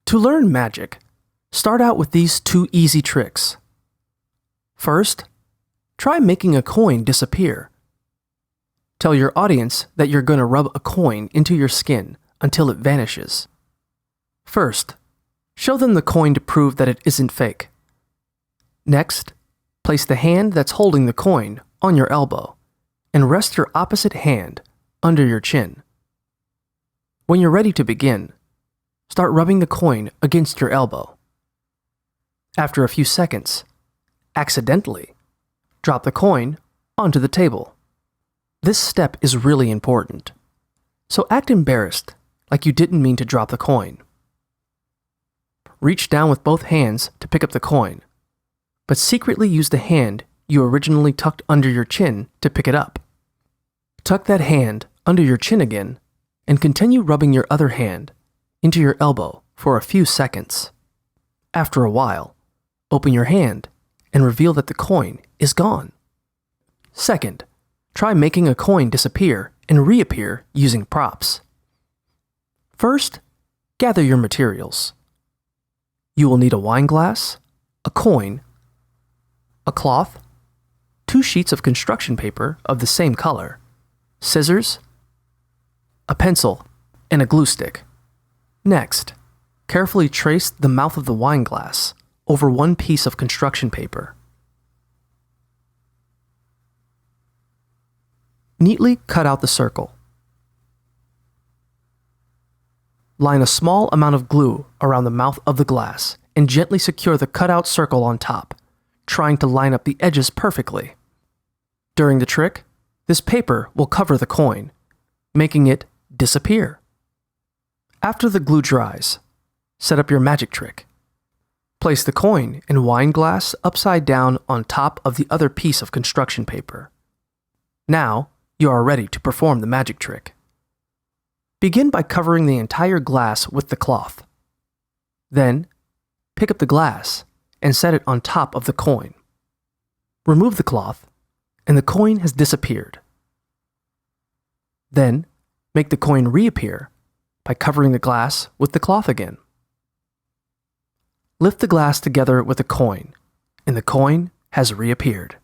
To learn magic, start out with these two easy tricks. First, try making a coin disappear. Tell your audience that you're going to rub a coin into your skin until it vanishes. First, show them the coin to prove that it isn't fake. Next, place the hand that's holding the coin on your elbow and rest your opposite hand under your chin. When you're ready to begin, start rubbing the coin against your elbow. After a few seconds, accidentally, drop the coin onto the table. This step is really important, so act embarrassed like you didn't mean to drop the coin. Reach down with both hands to pick up the coin, but secretly use the hand you originally tucked under your chin to pick it up. Tuck that hand under your chin again and continue rubbing your other hand into your elbow for a few seconds. After a while, open your hand and reveal that the coin is gone. Second, try making a coin disappear and reappear using props. First, gather your materials. You will need a wine glass, a coin, a cloth, 2 sheets of construction paper of the same color, scissors, a pencil, and a glue stick. Next, carefully trace the mouth of the wine glass over one piece of construction paper. Neatly cut out the circle. Line a small amount of glue around the mouth of the glass and gently secure the cutout circle on top, trying to line up the edges perfectly. During the trick, this paper will cover the coin, making it disappear. After the glue dries, set up your magic trick. Place the coin and wine glass upside down on top of the other piece of construction paper. Now, you are ready to perform the magic trick. Begin by covering the entire glass with the cloth. Then, pick up the glass and set it on top of the coin. Remove the cloth, and the coin has disappeared. Then, make the coin reappear by covering the glass with the cloth again. Lift the glass together with the coin, and the coin has reappeared.